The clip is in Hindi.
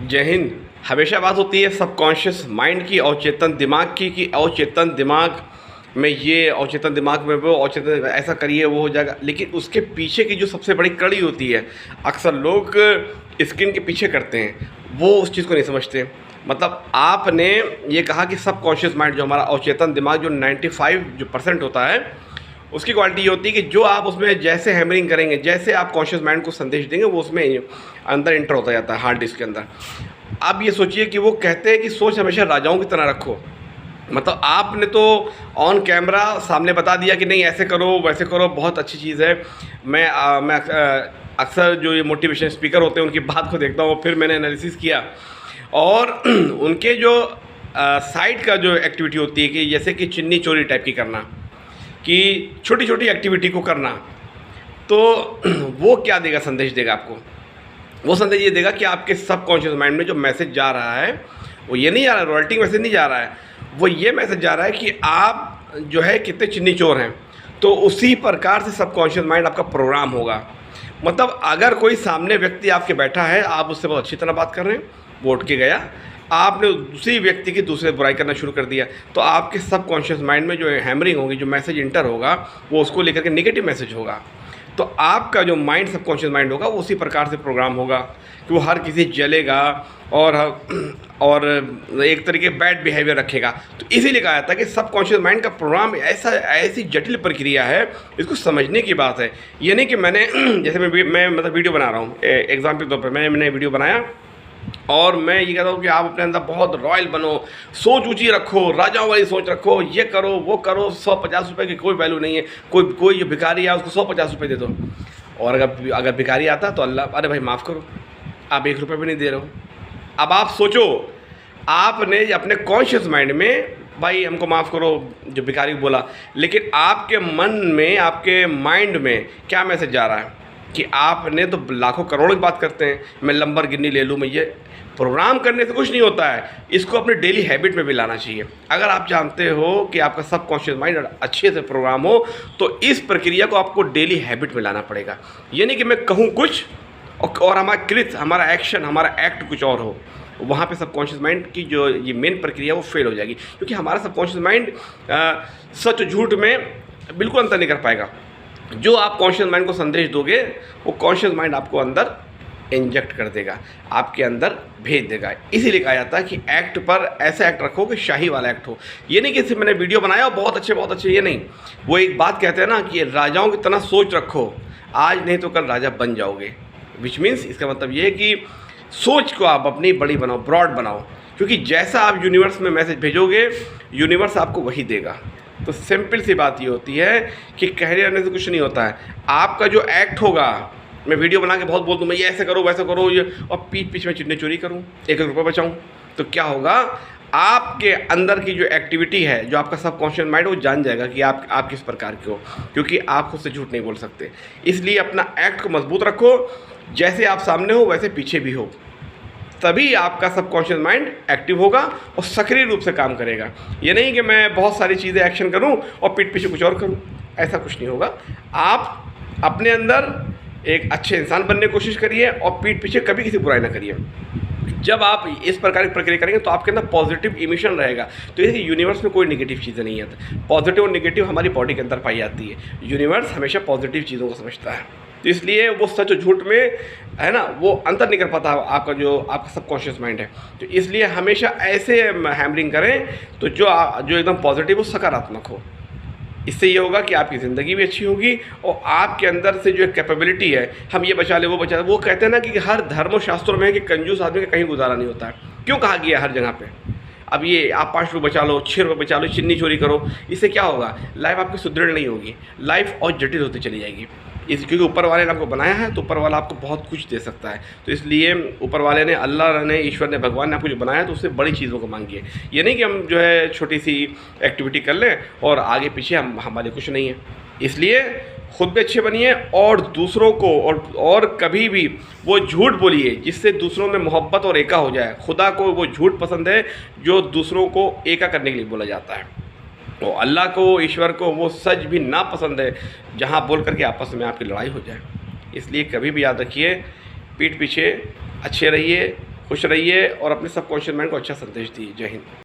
जय हिंद। हमेशा बात होती है सबकॉन्शियस माइंड की, अवचेतन दिमाग की, कि अवचेतन दिमाग में ये, अवचेतन दिमाग में वो, अवचेतन ऐसा करिए वो हो जाएगा। लेकिन उसके पीछे की जो सबसे बड़ी कड़ी होती है, अक्सर लोग स्क्रीन के पीछे करते हैं, वो उस चीज़ को नहीं समझते। मतलब आपने ये कहा कि सबकॉन्शियस माइंड, जो हमारा अवचेतन दिमाग, जो 95% होता है, उसकी क्वालिटी ये होती है कि जो आप उसमें जैसे हैमरिंग करेंगे, जैसे आप कॉन्शियस माइंड को संदेश देंगे, वो उसमें अंदर इंटर होता जाता है हार्ड डिस्क के अंदर। अब ये सोचिए कि वो कहते हैं कि सोच हमेशा राजाओं की तरह रखो। मतलब आपने तो ऑन कैमरा सामने बता दिया कि नहीं ऐसे करो वैसे करो, बहुत अच्छी चीज़ है। मैं अक्सर जो ये मोटिवेशन स्पीकर होते हैं उनकी बात को देखता हूँ, फिर मैंने एनालिसिस किया और उनके जो साइड का जो एक्टिविटी होती है कि जैसे कि चिन्नी चोरी टाइप की करना, कि छोटी छोटी एक्टिविटी को करना, तो वो क्या देगा, संदेश देगा आपको। वो संदेश ये देगा कि आपके सबकॉन्शियस माइंड में जो मैसेज जा रहा है वो ये नहीं जा रहा है, रॉयल्टी मैसेज नहीं जा रहा है, वो ये मैसेज जा रहा है कि आप जो है कितने चिन्नी चोर हैं। तो उसी प्रकार से सबकॉन्शियस माइंड आपका प्रोग्राम होगा। मतलब अगर कोई सामने व्यक्ति आपके बैठा है, आप उससे बहुत अच्छी तरह बात कर रहे हैं, वो उठ के गया, आपने दूसरी व्यक्ति की दूसरे बुराई करना शुरू कर दिया, तो आपके सबकॉन्शियस माइंड में जो हैमरिंग होगी, जो मैसेज इंटर होगा, वो उसको लेकर के नेगेटिव मैसेज होगा। तो आपका जो माइंड, सबकॉन्शियस माइंड होगा, वो उसी प्रकार से प्रोग्राम होगा कि वो हर किसी जलेगा और एक तरीके बैड बिहेवियर रखेगा। तो इसीलिए कहा जाता है कि सबकॉन्शियस माइंड का प्रोग्राम ऐसी जटिल प्रक्रिया है, इसको समझने की बात है। ये नहीं कि मैंने जैसे मैं मतलब वीडियो बना रहा हूँ, एग्जाम्पल के तौर पर मैंने वीडियो बनाया और मैं ये कहता हूँ कि आप अपने अंदर बहुत रॉयल बनो, सोच ऊंची रखो, राजाओं वाली सोच रखो, ये करो वो करो, 150 रुपये की कोई वैल्यू नहीं है। कोई जो भिखारी है उसको 150 रुपये दे दो, और अगर भिखारी आता तो अल्लाह, अरे भाई माफ़ करो, आप 1 रुपये भी नहीं दे रहे हो। अब आप सोचो, आपने अपने कॉन्शियस माइंड में भाई हमको माफ़ करो जो भिखारी बोला, लेकिन आपके मन में, आपके माइंड में क्या मैसेज जा रहा है कि आपने तो लाखों करोड़ों की बात करते हैं, मैं लंबरगिनी ले लूँ, मैं ये प्रोग्राम करने से कुछ नहीं होता है, इसको अपने डेली हैबिट में भी लाना चाहिए। अगर आप जानते हो कि आपका सबकॉन्शियस माइंड अच्छे से प्रोग्राम हो, तो इस प्रक्रिया को आपको डेली हैबिट में लाना पड़ेगा। ये नहीं कि मैं कहूँ कुछ और हमारा कृत, हमारा एक्शन, हमारा एक्ट कुछ और हो, वहाँ पे सबकॉन्शियस माइंड की जो ये मेन प्रक्रिया वो फेल हो जाएगी, क्योंकि हमारा सबकॉन्शियस माइंड सच झूठ में बिल्कुल अंतर नहीं कर पाएगा। जो आप कॉन्शियस माइंड को संदेश दोगे, वो कॉन्शियस माइंड आपको अंदर इंजेक्ट कर देगा, आपके अंदर भेज देगा। इसीलिए कहा जाता है कि एक्ट पर ऐसा एक्ट रखो कि शाही वाला एक्ट हो। ये नहीं कि सिर्फ मैंने वीडियो बनाया और बहुत अच्छे, ये नहीं। वो एक बात कहते हैं ना कि राजाओं की तरह सोच रखो, आज नहीं तो कल राजा बन जाओगे। विच मीन्स इसका मतलब ये है कि सोच को आप अपनी बड़ी बनाओ, ब्रॉड बनाओ, क्योंकि जैसा आप यूनिवर्स में मैसेज भेजोगे, यूनिवर्स आपको वही देगा। तो सिंपल सी बात ये होती है कि कहने रहने से कुछ नहीं होता है। आपका जो एक्ट होगा, मैं वीडियो बना के बहुत बोल दूँ, मैं ये ऐसे करो वैसे करो, ये और पीछे में चिन्ने चोरी करूँ, 1 रुपये बचाऊँ, तो क्या होगा, आपके अंदर की जो एक्टिविटी है, जो आपका सबकॉन्शियस माइंड, वो जान जाएगा कि आप किस प्रकार के हो, क्योंकि आप खुद से झूठ नहीं बोल सकते। इसलिए अपना एक्ट को मजबूत रखो, जैसे आप सामने हो वैसे पीछे भी हो, तभी आपका सबकॉन्शियस माइंड एक्टिव होगा और सक्रिय रूप से काम करेगा। ये नहीं कि मैं बहुत सारी चीज़ें एक्शन करूं और पीठ पीछे कुछ और करूं, ऐसा कुछ नहीं होगा। आप अपने अंदर एक अच्छे इंसान बनने की कोशिश करिए और पीठ पीछे कभी किसी बुराई ना करिए। जब आप इस प्रकार की प्रक्रिया करेंगे तो आपके अंदर पॉजिटिव इमिशन रहेगा। तो ये यूनिवर्स में कोई नेगेटिव चीज़ें नहीं है, पॉजिटिव और नेगेटिव हमारी बॉडी के अंदर पाई जाती है। यूनिवर्स हमेशा पॉजिटिव चीज़ों को समझता है, तो इसलिए वो सच और झूठ में है ना, वो अंतर नहीं कर पाता आपका सबकॉन्शियस माइंड है। तो इसलिए हमेशा ऐसे हैमरिंग करें तो जो एकदम पॉजिटिव हो, सकारात्मक हो। इससे ये होगा कि आपकी ज़िंदगी भी अच्छी होगी और आपके अंदर से जो कैपेबिलिटी है, हम ये बचा ले वो बचा ले, वो कहते हैं ना कि हर धर्म शास्त्रों में है कि कंजूस आदमी का कहीं गुजारा नहीं होता है। क्यों कहा गया हर जगह पे? अब ये आप 5 रुपये बचा लो, 6 रुपये बचा लो, चिन्नी चोरी करो, इससे क्या होगा, लाइफ आपकी सुदृढ़ नहीं होगी, लाइफ और जटिल होती चली जाएगी। क्योंकि ऊपर वाले ने आपको बनाया है, तो ऊपर वाला आपको बहुत कुछ दे सकता है। तो इसलिए ऊपर वाले ने, अल्लाह ने, ईश्वर ने, भगवान ने आपको जो बनाया है, तो उससे बड़ी चीज़ों को मांगिए। ये नहीं कि हम जो है छोटी सी एक्टिविटी कर लें और आगे पीछे हमारे कुछ नहीं है। इसलिए खुद भी अच्छे बनिए और दूसरों को और कभी भी वो झूठ बोलिए जिससे दूसरों में मोहब्बत और एका हो जाए। खुदा को वो झूठ पसंद है जो दूसरों को एका करने के लिए बोला जाता है, तो अल्लाह को, ईश्वर को वो सच भी ना पसंद है जहाँ बोल करके आपस में आपकी लड़ाई हो जाए। इसलिए कभी भी याद रखिए, पीठ पीछे अच्छे रहिए, खुश रहिए और अपने सबकॉन्शियस माइंड को अच्छा संदेश दिए। जय हिंद।